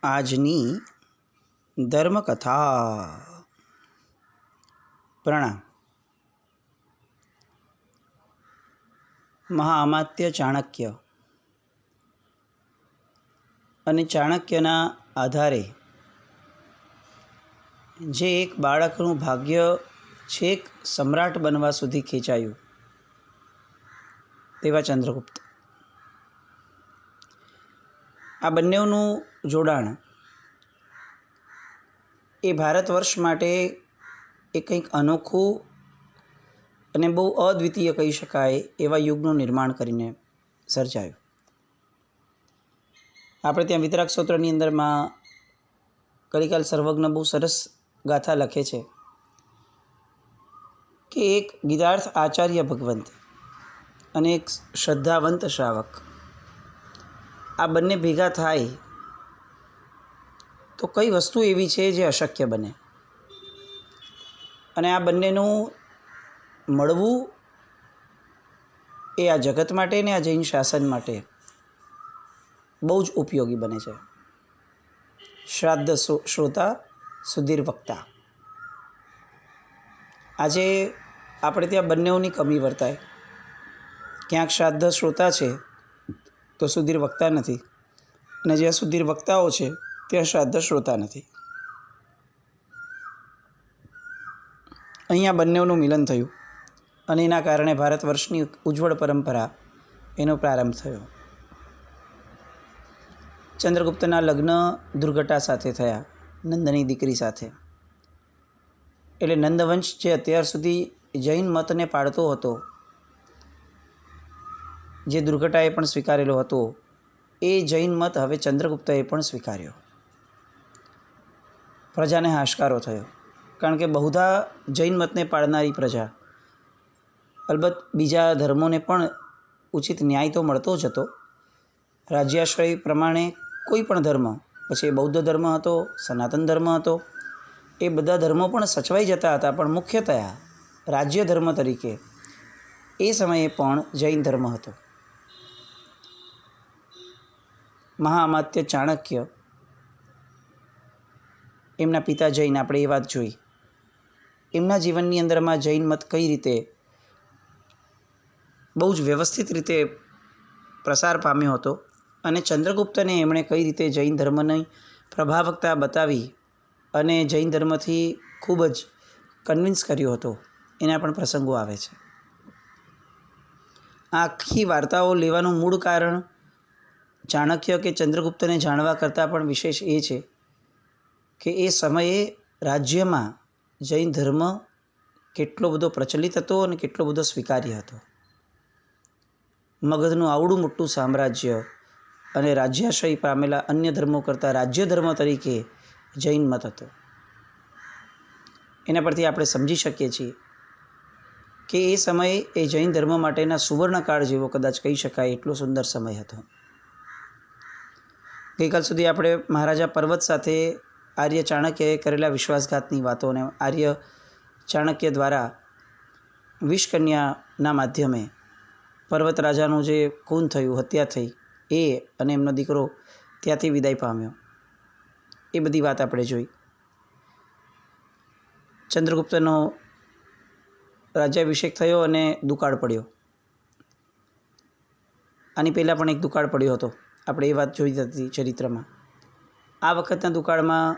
આજની ધર્મકથા. પ્રણામ. મહાઅમાત્ય ચાણક્ય અને ચાણક્યના આધારે જે એક બાળકનું ભાગ્ય છેક સમ્રાટ બનવા સુધી ખેંચાયું તેવા ચંદ્રગુપ્ત. આ બંનેનું જોડાણ એ ભારત વર્ષ માટે એ કંઈક અનોખું અને બહુ અદ્વિતીય કહી શકાય એવા યુગનું નિર્માણ કરીને સર્જાયું. આપણે ત્યાં વિતરાગ સ્તોત્રની અંદરમાં કલિકાલ સર્વજ્ઞ બહુ સરસ ગાથા લખે છે કે એક ગીતાર્થ આચાર્ય ભગવંત અને એક શ્રદ્ધાવંત શ્રાવક, આ બંને ભેગા થાય તો કઈ વસ્તુ એવી છે જે અશક્ય બને, અને આ બંનેનું મળવું એ આ જગત માટે ને આ જૈન શાસન માટે બહુ જ ઉપયોગી બને છે. શ્રાદ્ધ શ્રોતા સુધીર વક્તા. આજે આપણે ત્યાં બંનેઓની કમી વર્તાય. ક્યાંક શ્રાદ્ધ શ્રોતા છે તો સુધીર વક્તા નથી, અને જ્યાં સુધીર વક્તાઓ છે ત્યાં શ્રાદ્ધ શ્રોતા નથી. અહીંયા બંનેઓનું મિલન થયું અને એના કારણે ભારત વર્ષની ઉજ્જવળ પરંપરા એનો પ્રારંભ થયો. ચંદ્રગુપ્તના લગ્ન દુર્ઘટા સાથે થયા, નંદની દીકરી સાથે. એટલે નંદવંશ જે અત્યાર સુધી જૈન મતને પાળતો હતો, જે દુર્ઘટાએ પણ સ્વીકારેલો હતો, એ જૈન મત હવે ચંદ્રગુપ્તએ પણ સ્વીકાર્યો. પ્રજાને હાશકારો થયો, કારણ કે બહુધા જૈન મતને પાળનારી પ્રજા અલબત્ત બીજા ધર્મોને પણ ઉચિત ન્યાય તો મળતો જ હતો. રાજ્યાશ્રય પ્રમાણે કોઈ પણ ધર્મ, પછી બૌદ્ધ ધર્મ હતો, સનાતન ધર્મ હતો, એ બધા ધર્મો પણ સચવાઈ જતા હતા, પણ મુખ્યતયા રાજ્ય ધર્મ તરીકે એ સમયે પણ જૈન ધર્મ હતો. મહાઅમાત્ય ચાણક્ય, એમના પિતા જૈન, આપણે એ વાત જોઈ. એમના જીવનની અંદરમાં જૈન મત કઈ રીતે બહુ જ વ્યવસ્થિત રીતે પ્રસાર પામ્યો હતો, અને ચંદ્રગુપ્તને એમણે કઈ રીતે જૈન ધર્મની પ્રભાવકતા બતાવી અને જૈન ધર્મથી ખૂબ જ કન્વિન્સ કર્યો હતો, એના પણ પ્રસંગો આવે છે. આ આખી વાર્તાઓ લેવાનું મૂળ કારણ ચાણક્ય કે ચંદ્રગુપ્તને જાણવા કરતાં પણ વિશેષ એ છે કે એ સમયે રાજ્યમાં જૈન ધર્મ કેટલો બધો પ્રચલિત હતો અને કેટલો બધો સ્વીકાર્ય હતો. મગધનું આવડું મોટું સામ્રાજ્ય અને રાજ્યાશ્રય પામેલા અન્ય ધર્મો કરતાં રાજ્ય ધર્મ તરીકે જૈન મત હતો. એના પરથી આપણે સમજી શકીએ છીએ કે એ સમયે એ જૈન ધર્મ માટેના સુવર્ણકાળ જેવો કદાચ કહી શકાય એટલો સુંદર સમય હતો. ગઈકાલ સુધી આપણે મહારાજા પર્વત સાથે આર્ય ચાણક્યએ કરેલા વિશ્વાસઘાતની વાતોને, આર્ય ચાણક્ય દ્વારા વિષકન્યાના માધ્યમે પર્વત રાજાનું જે ખૂન થયું, હત્યા થઈ, એ અને એમનો દીકરો ત્યાંથી વિદાય પામ્યો, એ બધી વાત આપણે જોઈ. ચંદ્રગુપ્તનો રાજ્યાભિષેક થયો અને દુકાળ પડ્યો. આની પહેલાં પણ એક દુકાળ પડ્યો હતો, આપણે એ વાત જોઈ હતી ચરિત્રમાં. આ વખતના દુકાળમાં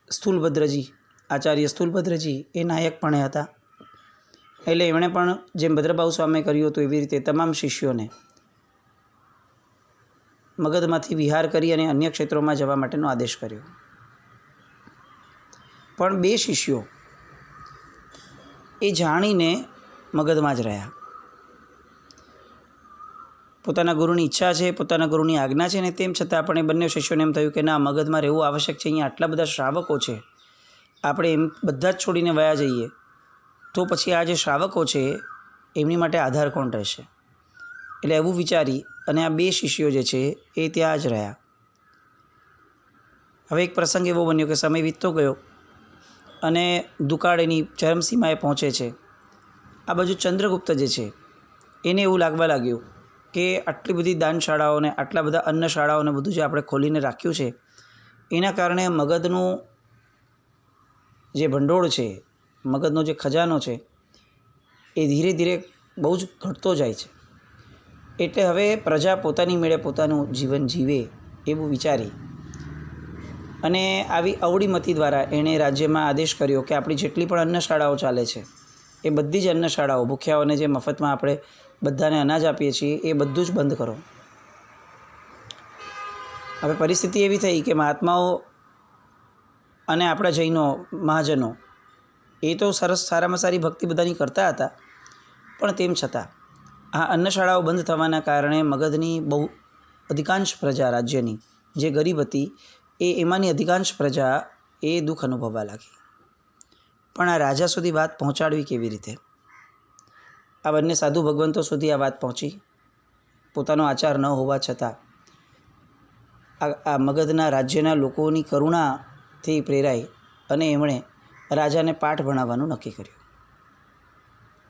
સ્થૂલભદ્રજી, આચાર્ય સ્થૂલભદ્રજી એ નાયકપણે હતા. એટલે એમણે પણ જેમ ભદ્રભાવ સ્વામીએ કર્યું હતું એવી રીતે તમામ શિષ્યોને મગધમાંથી વિહાર કરી અને અન્ય ક્ષેત્રોમાં જવા માટેનો આદેશ કર્યો. પણ 2 શિષ્યો એ જાણીને મગધમાં જ રહ્યા. પોતાના ગુરુની ઈચ્છા છે, પોતાના ગુરુની આજ્ઞા છે, ને તેમ છતાં પણ એ બંને શિષ્યોને એમ થયું કે ના, મગધમાં રહેવું આવશ્યક છે. અહીંયા આટલા બધા શ્રાવકો છે, આપણે એમ બધા જ છોડીને વયા જઈએ તો પછી આ જે શ્રાવકો છે એમની માટે આધાર કોણ રહેશે? એટલે એવું વિચારી અને આ 2 શિષ્યો જે છે એ ત્યાં જ રહ્યા. હવે એક પ્રસંગ એવો બન્યો કે સમય વીતતો ગયો અને દુકાળ એની ચરમસીમાએ પહોંચે છે. આ બાજુ ચંદ્રગુપ્ત જે છે એને એવું લાગવા લાગ્યું કે આટલી બધી દાનશાળાઓને આટલા બધા અન્નશાળાઓને બધું જે આપણે ખોલીને રાખ્યું છે એના કારણે મગધનું જે ભંડોળ છે, મગધનો જે ખજાનો છે એ ધીરે ધીરે બહુ જ ઘટતો જાય છે. એટલે હવે પ્રજા પોતાની મેળે પોતાનું જીવન જીવે એવું વિચારી અને આવી અવળી મતિ દ્વારા એણે રાજ્યમાં આદેશ કર્યો કે આપણી જેટલી પણ અન્નશાળાઓ ચાલે છે એ બધી જ અન્નશાળાઓ, ભૂખ્યાઓને જે મફતમાં આપણે બધાને અનાજ આપીએ છીએ એ બધું જ બંધ કરો. હવે પરિસ્થિતિ એવી થઈ કે મહાત્માઓ અને આપણા જૈનો મહાજનો એ તો સરસ સારામાં સારી ભક્તિ બધાની કરતા હતા, પણ તેમ છતાં આ અન્નશાળાઓ બંધ થવાના કારણે મગધની બહુ અધિકાંશ પ્રજા રાજ્યની જે ગરીબ હતી એમાંની અધિકાંશ પ્રજા એ દુઃખ અનુભવવા લાગી. પણ આ રાજા સુધી વાત પહોંચાડવી કેવી રીતે? આ બંને સાધુ ભગવંતો સુધી આ વાત પહોંચી. પોતાનો આચાર ન હોવા છતાં આ મગધના રાજ્યના લોકોની કરુણાથી પ્રેરાઈ અને એમણે રાજાને પાઠ ભણાવવાનું નક્કી કર્યું.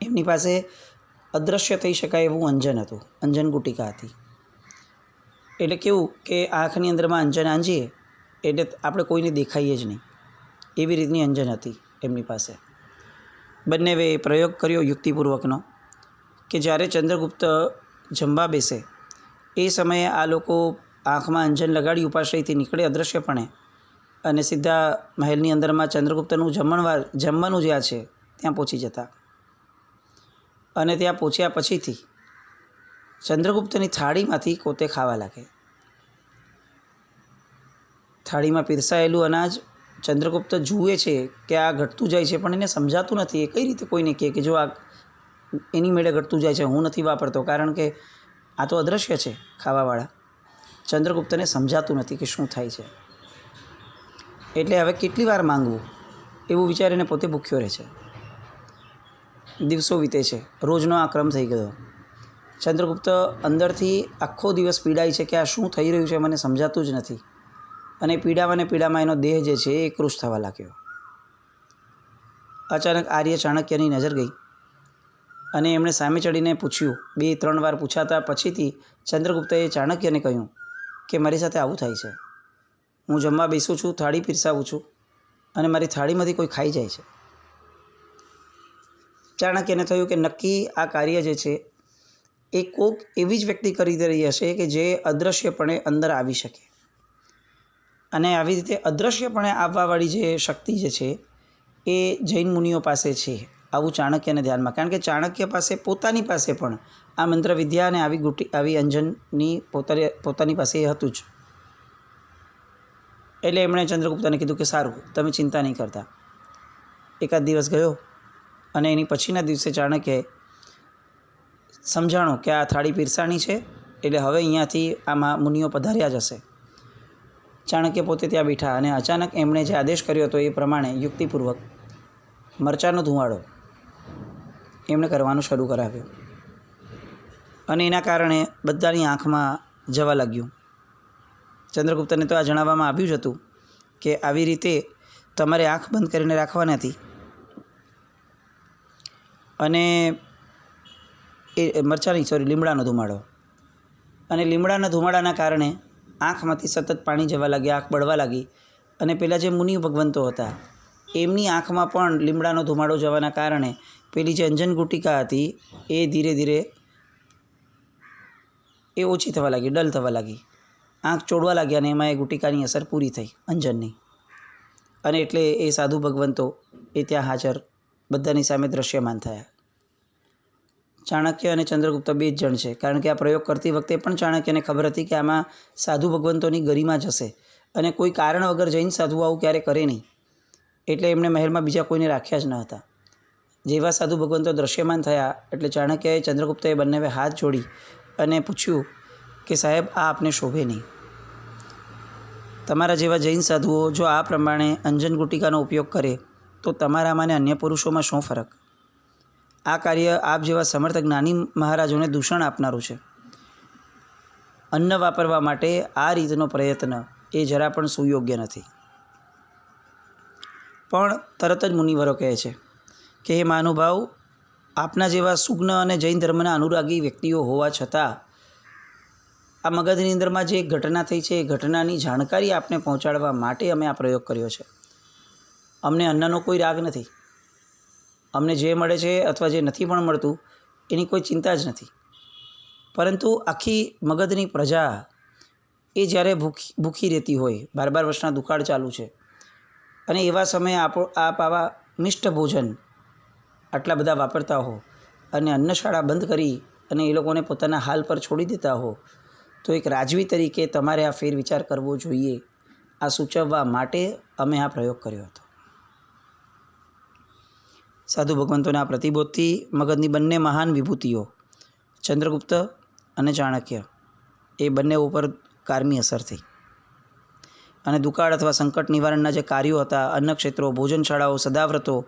એમની પાસે અદૃશ્ય થઈ શકાય એવું અંજન હતું, અંજન ગુટિકા હતી. એટલે કેવું કે આંખની અંદરમાં અંજન આંજીએ એટલે આપણે કોઈને દેખાઈએ જ નહીં, એવી રીતની અંજન હતી એમની પાસે. બંનેવે પ્રયોગ કર્યો યુક્તિપૂર્વકનો કે જ્યારે ચંદ્રગુપ્ત જમવા બેસે એ સમયે આ લોકો આંખમાં અંજન લગાડી ઉપાશ્રયથી નીકળે અદૃશ્યપણે અને સીધા મહેલની અંદરમાં ચંદ્રગુપ્તનું જમવાનું જ્યાં છે ત્યાં પહોંચી જતા. અને ત્યાં પહોંચ્યા પછીથી ચંદ્રગુપ્તની થાળીમાંથી પોતે ખાવા લાગે. થાળીમાં પીરસાયેલું અનાજ ચંદ્રગુપ્ત જુએ છે કે આ ઘટતું જાય છે, પણ એને સમજાતું નથી. એ કઈ રીતે કોઈને કહે કે જો આ એની મેળે ઘટતું જાય છે, હું નથી વાપરતો, કારણ કે આ તો અદૃશ્ય છે ખાવાવાળા. ચંદ્રગુપ્તને સમજાતું નથી કે શું થાય છે. એટલે હવે કેટલી વાર માંગવું એવું વિચારીને પોતે ભૂખ્યો રહે છે. દિવસો વીતે છે, રોજનો આ ક્રમ થઈ ગયો. ચંદ્રગુપ્ત અંદરથી આખો દિવસ પીડાય છે કે આ શું થઈ રહ્યું છે મને સમજાતું જ નથી. અને પીડામાં એનો દેહ જે છે એ કૃશ થવા લાગ્યો. અચાનક આર્ય ચાણક્યની નજર ગઈ અને એમણે સામે ચડીને પૂછ્યું. 2-3 વાર પૂછાતા પછીથી ચંદ્રગુપ્તએ ચાણક્યને કહ્યું કે મારી સાથે આવું થાય છે. હું જમવા બેસું છું, થાળી પીરસાવું છું અને મારી થાળીમાંથી કોઈ ખાઈ જાય છે. ચાણક્યને થયું કે નક્કી આ કાર્ય જે છે એ કોઈક એવી જ વ્યક્તિ કરી રહી હશે કે જે અદૃશ્યપણે અંદર આવી શકે. અને આવી રીતે અદૃશ્યપણે આવવાવાળી જે શક્તિ જે છે એ જૈન મુનિઓ પાસે છે, આવું ચાણક્યને ધ્યાનમાં. કારણ કે ચાણક્ય પાસે પોતાની પાસે પણ આ મંત્રવિદ્યા અને આવી અંજનની પોતાની પાસે એ હતું જ. એટલે એમણે ચંદ્રગુપ્તને કીધું કે સારું, તમે ચિંતા નહીં કરતા. એકાદ દિવસ ગયો અને એની પછીના દિવસે ચાણક્યએ સમજાણો કે આ થાળી પીરસાણી છે, એટલે હવે અહીંયાથી આમાં મુનિઓ પધાર્યા જ હશે. ચાણક્ય પોતે ત્યાં બેઠા અને અચાનક એમણે જે આદેશ કર્યો હતો એ પ્રમાણે યુક્તિપૂર્વક મરચાંનો ધુમાડો એમણે કરવાનું શરૂ કરાવ્યો. અને એના કારણે બધાની આંખમાં જવા લાગ્યું. ચંદ્રગુપ્તને તો આ જણાવવામાં આવ્યું જ હતું કે આવી રીતે તમારે આંખ બંધ કરીને રાખવાની હતી. અને લીમડાનો ધુમાડો. અને લીમડાના ધુમાડાના કારણે આંખમાંથી સતત પાણી જવા લાગ્યા, આંખ બળવા લાગી. અને પેલા જે મુનિ ભગવંતો હતા એમની આંખમાં પણ લીમડાનો ધુમાડો જવાના કારણે પેલી જે અંજન ગુટિકા હતી એ ધીરે ધીરે એ ઓછી થવા લાગી, ડલ થવા લાગી. આંખ ચોડવા લાગ્યા અને એમાં એ ગુટિકાની અસર પૂરી થઈ અંજનની. અને એટલે એ સાધુ ભગવંતો એ ત્યાં હાજર બધાની સામે દ્રશ્યમાન થયા. ચાણક્ય અને ચંદ્રગુપ્ત 2 જ જણ છે, કારણ કે આ પ્રયોગ કરતી વખતે પણ ચાણક્યને ખબર હતી કે આમાં સાધુ ભગવંતોની ગરિમા જ હશે અને કોઈ કારણ વગર જૈન સાધુ આવું ક્યારે કરે નહીં. એટલે એમણે મહેલમાં બીજા કોઈને રાખ્યા જ ન હતા. જેવા સાધુ ભગવંતો દ્રશ્યમાન થયા એટલે ચાણક્યએ ચંદ્રગુપ્તએ બંને હાથ જોડી અને પૂછ્યું કે સાહેબ, આ આપને શોભે નહીં. તમારા જેવા જૈન સાધુઓ જો આ પ્રમાણે અંજન ગુટિકાનો ઉપયોગ કરે તો તમારામાં અને અન્ય પુરુષોમાં શું ફરક? આ કાર્ય આપ જેવા સમર્થ જ્ઞાની મહારાજોને દૂષણ આપનારું છે. અન્ન વાપરવા માટે આ રીતનો પ્રયત્ન એ જરા પણ સુયોગ્ય નથી. પણ તરત જ મુનિવરો કહે છે કે હે મહાનુભાવ, આપના જેવા સુજ્ઞ અને જૈન ધર્મના અનુરાગી વ્યક્તિઓ હોવા છતાં આ મગજની અંદરમાં જે ઘટના થઈ છે એ ઘટનાની જાણકારી આપને પહોંચાડવા માટે અમે આ પ્રયોગ કર્યો છે. અમને અન્નનો કોઈ રાગ નથી. અમને જે મળે છે અથવા જે નથી પણ મળતું એની કોઈ ચિંતા જ નથી. પરંતુ આખી મગજની પ્રજા એ જ્યારે ભૂખી રહેતી હોય, 12 વર્ષના દુકાળ ચાલુ છે, અને એવા સમયે આપ આવા મિષ્ટ ભોજન આટલા બધા વાપરતા હો અને અન્નશાળા બંધ કરી અને એ લોકોને પોતાના હાલ પર છોડી દેતા હો, તો એક રાજવી તરીકે તમારે આ ફેરવિચાર કરવો જોઈએ. આ સૂચવવા માટે અમે આ પ્રયોગ કર્યો હતો. સાધુ ભગવંતોના પ્રતિબોધથી મગજની બંને મહાન વિભૂતિઓ ચંદ્રગુપ્ત અને ચાણક્ય એ બંને ઉપર કારમી અસર થઈ અને દુકાળ અથવા સંકટ નિવારણના જે કાર્યો હતા, અન્નક્ષેત્રો, ભોજનશાળાઓ, સદાવ્રતો,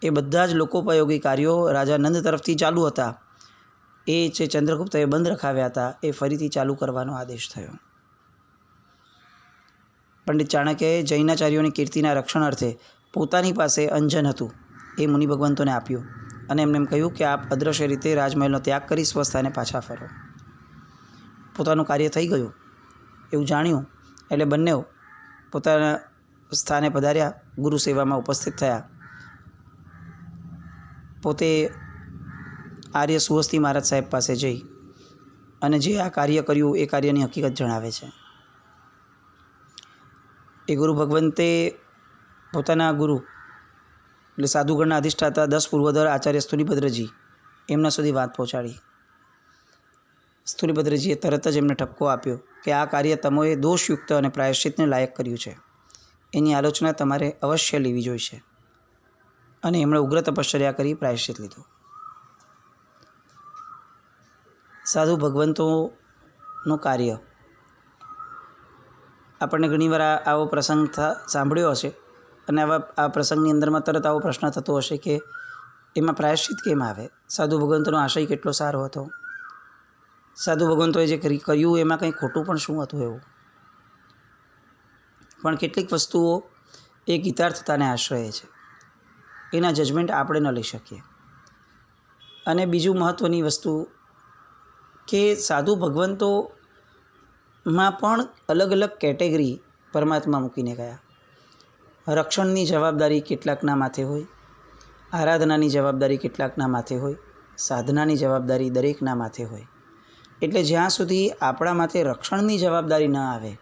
એ બધા જ લોકોપયોગી કાર્યો રાજા નંદ તરફથી ચાલુ હતા. એ જે ચંદ્રગુપ્તએ બંધ રખાવ્યા હતા એ ફરીથી ચાલુ કરવાનો આદેશ થયો. પંડિત ચાણક્યએ જૈનાચાર્યોની કીર્તિના રક્ષણ અર્થે પોતાની પાસે અંજન હતું એ મુનિ ભગવંતોને આપ્યું અને એમને એમ કહ્યું કે આપ અદૃશ્ય રીતે રાજમહેલનો ત્યાગ કરી સ્વસ્થાને પાછા ફરો. પોતાનું કાર્ય થઈ ગયું એવું જાણ્યું એટલે બંને પોતાના સ્થાને પધાર્યા, ગુરુ સેવામાં ઉપસ્થિત થયા. પોતે આર્ય સુહસ્તી મહારાજ સાહેબ પાસે જઈ અને જે આ કાર્ય કર્યું એ કાર્યની હકીકત જણાવે છે. એ ગુરુ ભગવંતે પોતાના ગુરુ એટલે સાધુગણના અધિષ્ઠાતા 10 પૂર્વધર આચાર્ય સ્થુલીભદ્રજી એમના સુધી વાત પહોંચાડી. સ્થુલીભદ્રજીએ તરત જ એમને ઠપકો આપ્યો કે આ કાર્ય તમોએ દોષયુક્ત અને પ્રાયશ્ચિતને લાયક કર્યું છે. એની આલોચના તમારે અવશ્ય લેવી જોઈશે. અને એમણે ઉગ્ર તપશ્ચર્યા કરી પ્રાયશ્ચિત લીધું. સાધુ ભગવંતોનું કાર્ય આપણને ઘણીવાર આવો પ્રસંગ સાંભળ્યો હશે અને આ પ્રસંગની અંદરમાં તરત આવો પ્રશ્ન થતો હશે કે એમાં પ્રાયશ્ચિત કેમ આવે? સાધુ ભગવંતોનો આશય કેટલો સારો હતો. સાધુ ભગવંતોએ જે કર્યું એમાં કંઈ ખોટું પણ શું હતું એવું? પણ કેટલીક વસ્તુઓ એ ગીતાર્થતાને આશ્રયે છે. એના જજમેન્ટ આપણે ન લઈ શકીએ. અને બીજું મહત્ત્વની વસ્તુ કે સાધુ ભગવંતોમાં પણ અલગ અલગ કેટેગરી પરમાત્મા મૂકીને ગયા. રક્ષણની જવાબદારી કેટલાકના માથે હોય, આરાધનાની જવાબદારી કેટલાકના માથે હોય, સાધનાની જવાબદારી દરેકના માથે હોય. એટલે જ્યાં સુધી આપણા માથે રક્ષણની જવાબદારી ન આવે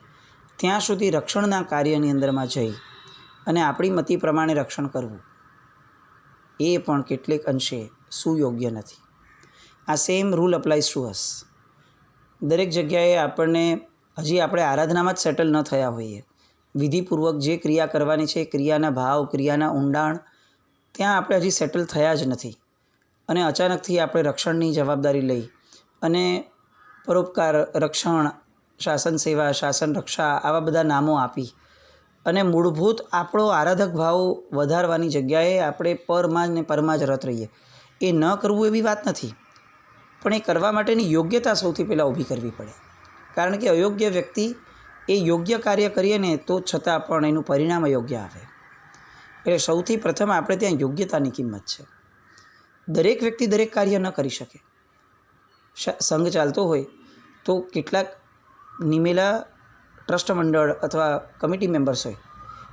ત્યાં સુધી રક્ષણના કાર્યની અંદરમાં જઈ અને આપણી મતિ પ્રમાણે રક્ષણ કરવું એ પણ કેટલેક અંશે સુયોગ્ય નથી. આ સેમ રૂલ અપ્લાઇઝ ટુ અસ. દરેક જગ્યાએ આપણે આરાધનામાં જ સેટલ ન થયા હોઈએ, વિધિપૂર્વક જે ક્રિયા કરવાની છે ક્રિયાના ભાવ, ક્રિયાના ઊંડાણ ત્યાં આપણે હજી સેટલ થયા જ નથી અને અચાનકથી આપણે રક્ષણની જવાબદારી લઈ અને પરોપકાર, રક્ષણ, શાસન સેવા, શાસન રક્ષા આવા બધા નામો આપી અને મૂળભૂત આપણો આરાધક ભાવ વધારવાની જગ્યાએ આપણે પરમાં ને પરમાં જ રત રહીએ. એ ન કરવું એવી વાત નથી, પણ એ કરવા માટેની યોગ્યતા સૌથી પહેલાં ઊભી કરવી પડે. કારણ કે અયોગ્ય વ્યક્તિ એ યોગ્ય કાર્ય કરીએ ને તો છતાં પણ એનું પરિણામ અયોગ્ય આવે. એટલે સૌથી પ્રથમ આપણે ત્યાં યોગ્યતાની કિંમત છે. દરેક વ્યક્તિ દરેક કાર્ય ન કરી શકે. સંઘ ચાલતો હોય તો કેટલાક નિમેલા ટ્રસ્ટ મંડળ અથવા કમિટી મેમ્બર્સ હોય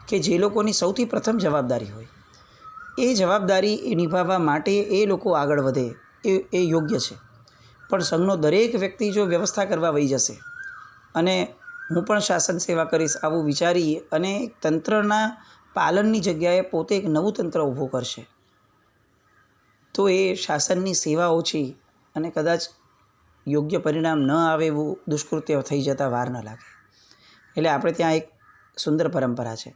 કે જે લોકોની સૌથી પ્રથમ જવાબદારી હોય, એ જવાબદારી નિભાવવા માટે એ લોકો આગળ વધે એ યોગ્ય છે. પણ સંઘનો દરેક વ્યક્તિ જો વ્યવસ્થા કરવા વહી જશે અને હું પણ શાસન સેવા કરીશ આવું વિચારી અને તંત્રના પાલનની જગ્યાએ પોતે એક નવું તંત્ર ઊભું કરશે તો એ શાસનની સેવા ઓછી અને કદાચ યોગ્ય પરિણામ ન આવે એવું દુષ્કૃત્ય થઈ જતાં વાર ન લાગે. એટલે આપણે ત્યાં એક સુંદર પરંપરા છે.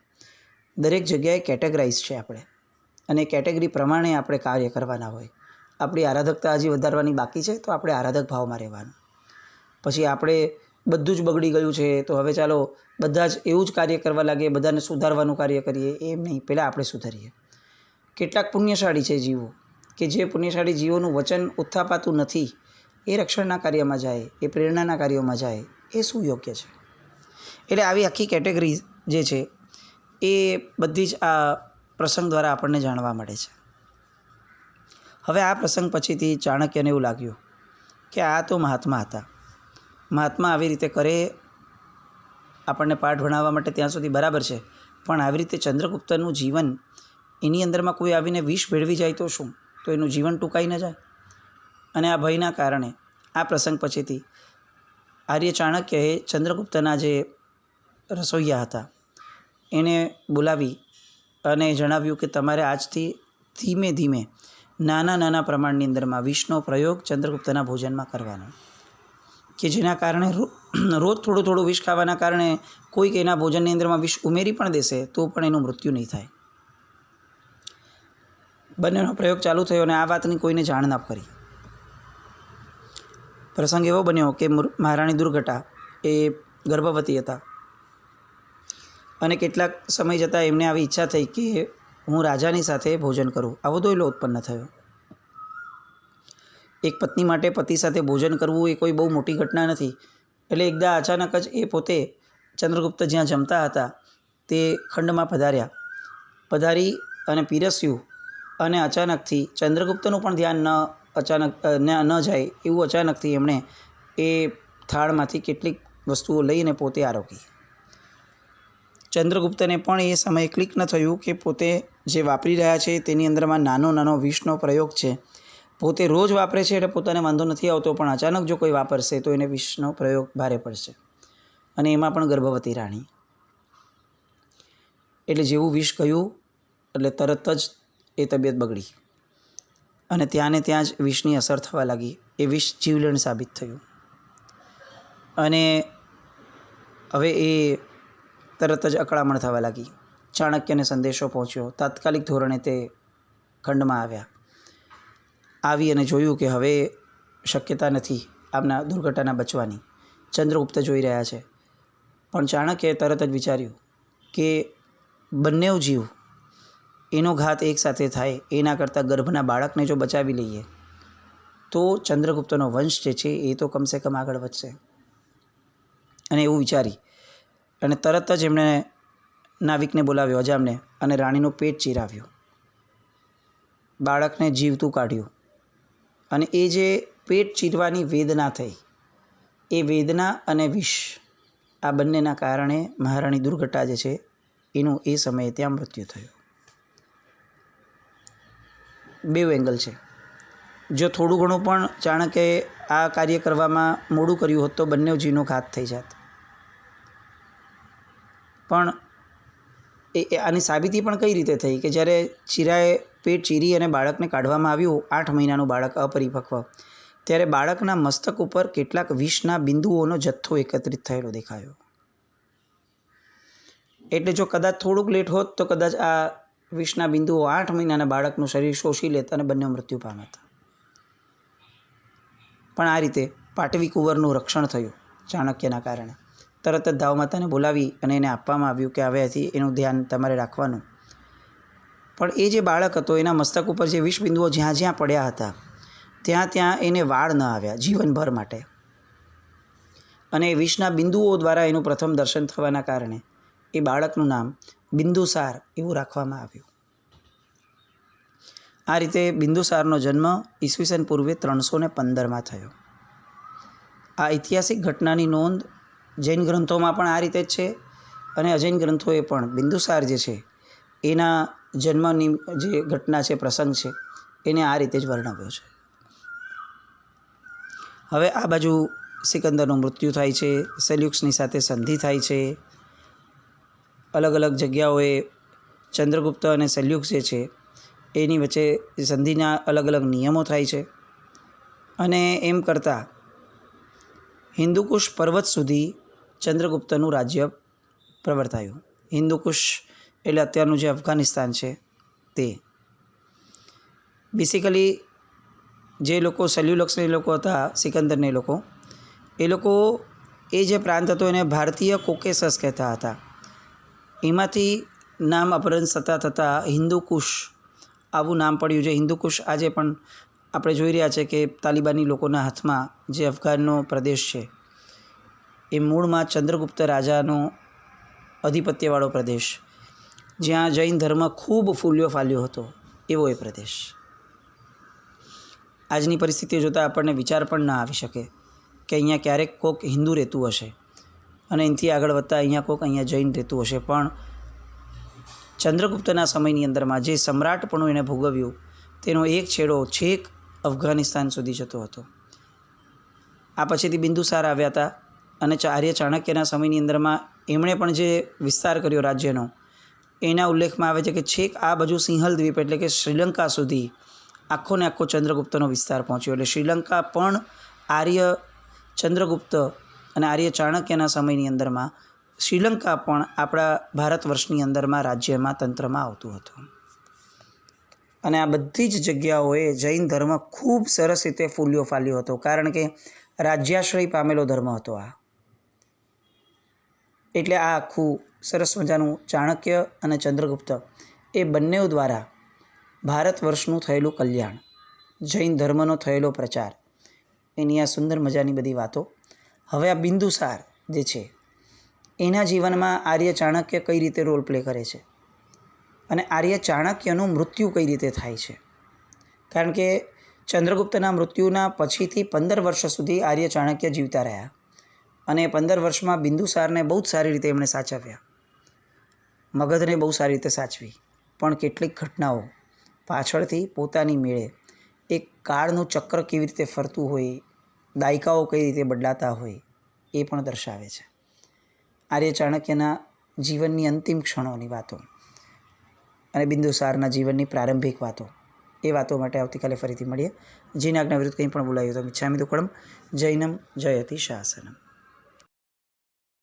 દરેક જગ્યાએ કેટેગરાઇઝ છે આપણે અને કેટેગરી પ્રમાણે આપણે કાર્ય કરવાના હોય. આપણી આરાધકતા હજી વધારવાની બાકી છે તો આપણે આરાધક ભાવમાં રહેવાનું. પછી આપણે બધું જ બગડી ગયું છે તો હવે ચાલો બધા જ એવું જ કાર્ય કરવા લાગે, બધાને સુધારવાનું કાર્ય કરીએ, એમ નહીં. પહેલાં આપણે સુધરીએ. કેટલાક પુણ્યશાળી છે જીવો કે જે પુણ્યશાળી જીવોનું વચન ઉત્થાપાતું નથી, એ રક્ષણના કાર્યમાં જાય, એ પ્રેરણાના કાર્યોમાં જાય, એ સુયોગ્ય છે. એટલે આવી આખી કેટેગરી જે છે એ બધી જ આ પ્રસંગ દ્વારા આપણને જાણવા મળે છે. હવે આ પ્રસંગ પછીથી ચાણક્યને એવું લાગ્યું કે આ તો મહાત્મા હતા, મહાત્મા આવી રીતે કરે આપણને પાઠ ભણાવવા માટે ત્યાં સુધી બરાબર છે, પણ આવી રીતે ચંદ્રગુપ્તનું જીવન એની અંદરમાં કોઈ આવીને વિષ ભેળવી જાય તો શું? તો એનું જીવન ટૂંકાઈ ન જાય? અને આ ભયના કારણે આ પ્રસંગ પછીથી આર્ય ચાણક્યએ ચંદ્રગુપ્તના જે રસોઈયા હતા એને બોલાવી અને જણાવ્યું કે તમારે આજથી ધીમે ધીમે નાના નાના પ્રમાણની અંદરમાં વિષનો પ્રયોગ ચંદ્રગુપ્તના ભોજનમાં કરવાનો, કે જેના કારણે રોજ થોડું થોડું વિષ ખાવાના કારણે કોઈક એના ભોજનની અંદરમાં વિષ ઉમેરી પણ દેશે તો પણ એનું મૃત્યુ નહીં થાય. બંનેનો પ્રયોગ ચાલુ થયો અને આ વાતની કોઈને જાણ ના કરી. પ્રસંગ એવો બન્યો કે મહારાણી દુર્ઘટા એ ગર્ભવતી હતા અને કેટલાક સમય જતાં એમને આવી ઈચ્છા થઈ કે હું રાજાની સાથે ભોજન કરું. આવો દોયલો ઉત્પન્ન થયો. એક પત્ની માટે પતિ સાથે ભોજન કરવું એ કોઈ બહુ મોટી ઘટના નથી. એટલે એકદા અચાનક જ એ પોતે ચંદ્રગુપ્ત જ્યાં જમતા હતા તે ખંડમાં પધારી અને પીરસ્યું અને અચાનકથી ચંદ્રગુપ્તનું પણ ધ્યાન ન જાય એવું અચાનકથી એમણે એ થાળમાંથી કેટલીક વસ્તુઓ લઈને પોતે આરોગી. ચંદ્રગુપ્તને પણ એ સમયે ક્લિક ન થયું કે પોતે જે વાપરી રહ્યા છે તેની અંદરમાં નાનો નાનો વિષનો પ્રયોગ છે. પોતે રોજ વાપરે છે એટલે પોતાને વાંધો નથી આવતો, પણ અચાનક જો કોઈ વાપરશે તો એને વિષનો પ્રયોગ ભારે પડશે, અને એમાં પણ ગર્ભવતી રાણી. એટલે જેવું વિષ ગયું એટલે તરત જ એ તબિયત બગડી અને ત્યાં ને ત્યાં જ વિષની અસર થવા લાગી. એ વિષ જીવલેણ સાબિત થયું અને હવે એ તરત જ અકળામણ થવા લાગી. ચાણક્યને સંદેશો પહોંચ્યો. તાત્કાલિક ધોરણે તે ખંડમાં આવી અને જોયું કે હવે શક્યતા નથી આમના દુર્ઘટના બચવાની. ચંદ્રગુપ્ત જોઈ રહ્યા છે, પણ ચાણક્યએ તરત જ વિચાર્યું કે બંને જીવ એનો ઘાત એકસાથે થાય એના કરતાં ગર્ભના બાળકને જો બચાવી લઈએ તો ચંદ્રગુપ્તનો વંશ જે છે એ તો કમસે કમ આગળ વધશે. અને એવું વિચારી અને તરત જ એમણે નાવિકને બોલાવ્યો, અજામને, અને રાણીનું પેટ ચીરાવ્યું, બાળકને જીવતું કાઢ્યું. અને એ જે પેટ ચીરવાની વેદના થઈ, એ વેદના અને વિષ આ બંનેના કારણે મહારાણી દુર્ઘટા જે છે એનું એ સમયે ત્યાં મૃત્યુ થયું. બેવ એંગલ છે. જો થોડું ઘણું પણ ચાણક્યએ આ કાર્ય કરવામાં મોડું કર્યું હોત તો બંને જીવનો ઘાત થઈ જાત. પણ આની સાબિતી પણ કઈ રીતે થઈ કે જ્યારે ચીરાએ પેટ ચીરી અને બાળકને કાઢવામાં આવ્યું, 8 મહિનાનું બાળક અપરિપક્વ, ત્યારે બાળકના મસ્તક ઉપર કેટલાક વિષના બિંદુઓનો જથ્થો એકત્રિત થયેલો દેખાયો. એટલે જો કદાચ થોડુંક લેટ હોત તો કદાચ આ વિષના બિંદુઓ 8 મહિનાના બાળકનું શરીર શોષી લેત અને બંને મૃત્યુ પામત. પણ આ રીતે પાટવી કુંવરનું રક્ષણ થયું ચાણક્યના કારણે. તરત જ ધાવમાતાને બોલાવી અને એને આપવામાં આવ્યું કે હવેથી એનું ધ્યાન તમારે રાખવાનું. પણ એ જે બાળક હતો એના મસ્તક ઉપર જે વિષ બિંદુઓ જ્યાં જ્યાં પડ્યા હતા ત્યાં એને વાળ ન આવ્યા જીવનભર માટે. અને એ વિષના બિંદુઓ દ્વારા એનું પ્રથમ દર્શન થવાના કારણે એ બાળકનું નામ બિંદુસાર એવું રાખવામાં આવ્યું. આ રીતે બિંદુસારનો જન્મ ઈસવીસન પૂર્વે 315માં થયો. આ ઐતિહાસિક ઘટનાની નોંધ જૈન ગ્રંથોમાં પણ આ રીતે જ છે અને અજૈન ગ્રંથોએ પણ બિંદુસાર જે છે એના જન્મની જે ઘટના છે, પ્રસંગ છે, એને આ રીતે જ વર્ણવ્યો છે. હવે આ બાજુ સિકંદરનું મૃત્યુ થાય છે, સેલ્યુક્સની સાથે સંધિ થાય છે. અલગ અલગ જગ્યાઓએ ચંદ્રગુપ્ત અને સેલ્યુક્સ જે છે એની વચ્ચે સંધિના અલગ અલગ નિયમો થાય છે. અને એમ કરતાં હિન્દુકુશ પર્વત સુધી ચંદ્રગુપ્તનું રાજ્ય પ્રવર્તાયું. હિન્દુકુશ એટલે અત્યારનું જે અફઘાનિસ્તાન છે તે. બેસિકલી જે લોકો સેલ્યુલક્સને લોકો હતા, સિકંદરને એ લોકો એ જે પ્રાંત હતો એને ભારતીય કોકેસસ કહેતા હતા. એમાંથી નામ અપભ્રંશ થતાં હિન્દુકુશ આવું નામ પડ્યું છે. હિન્દુકુશ આજે પણ આપણે જોઈ રહ્યા છે કે તાલિબાની લોકોના હાથમાં જે અફઘાનનો પ્રદેશ છે એ મૂળમાં ચંદ્રગુપ્ત રાજાનો આધિપત્યવાળો પ્રદેશ, જ્યાં જૈન ધર્મ ખૂબ ફૂલ્યો ફાલ્યો હતો એવો એ પ્રદેશ. આજની પરિસ્થિતિઓ જોતાં આપણને વિચાર પણ ના આવી શકે કે અહીંયા ક્યારેક કોઈક હિન્દુ રહેતું હશે અને એનાથી આગળ વધતા અહીંયા કોઈક અહીંયા જૈન રહેતું હશે, પણ ચંદ્રગુપ્તના સમયની અંદરમાં જે સમ્રાટપણું એણે ભોગવ્યું તેનો એક છેડો છેક અફઘાનિસ્તાન સુધી જતો હતો. આ પછીથી બિંદુસાર આવ્યા હતા અને આર્ય ચાણક્યના સમયની અંદરમાં એમણે પણ જે વિસ્તાર કર્યો રાજ્યનો, એના ઉલ્લેખમાં આવે છે કે છેક આ બાજુ સિંહલ દ્વીપ એટલે કે શ્રીલંકા સુધી આખો ને આખો ચંદ્રગુપ્તનો વિસ્તાર પહોંચ્યો. એટલે શ્રીલંકા પણ આર્ય ચંદ્રગુપ્ત અને આર્ય ચાણક્યના સમયની અંદરમાં શ્રીલંકા પણ આપણા ભારત વર્ષની અંદરમાં રાજ્યમાં તંત્રમાં આવતું હતું. અને આ બધી જ જગ્યાઓએ જૈન ધર્મ ખૂબ સરસ રીતે ફૂલ્યો ફાલ્યો હતો, કારણ કે રાજ્યાશ્રય પામેલો ધર્મ હતો આ. એટલે આ આખું સરસ મજાનું ચાણક્ય અને ચંદ્રગુપ્ત એ બંને દ્વારા ભારત વર્ષનું થયેલું કલ્યાણ, જૈન ધર્મનો થયેલો પ્રચાર, એની આ સુંદર મજાની બધી વાતો. હવે આ બિંદુસાર જે છે એના જીવનમાં આર્ય ચાણક્ય કઈ રીતે રોલ પ્લે કરે છે અને આર્ય ચાણક્યનું મૃત્યુ કઈ રીતે થાય છે. કારણ કે ચંદ્રગુપ્તના મૃત્યુના પછીથી 15 વર્ષ સુધી આર્ય ચાણક્ય જીવતા રહ્યા અને 15 વર્ષમાં બિંદુસારને બહુ જ સારી રીતે એમણે સાચવ્યા, મગધને બહુ સારી રીતે સાચવી. પણ કેટલીક ઘટનાઓ પાછળથી પોતાની મેળે એક કાળનું ચક્ર કેવી રીતે ફરતું હોય, દાયકાઓ કઈ રીતે બદલાતા હોય એ પણ દર્શાવે છે. આર્ય ચાણક્યના જીવનની અંતિમ ક્ષણોની વાતો અને બિંદુસારના જીવનની પ્રારંભિક વાતો, એ વાતો માટે આવતીકાલે ફરીથી મળીએ. જીન આજ્ઞા વિરુદ્ધ કંઈ પણ બોલાયું તો મિચ્છામિ દુક્કડમ. જૈનમ જયતિ શાસનમ.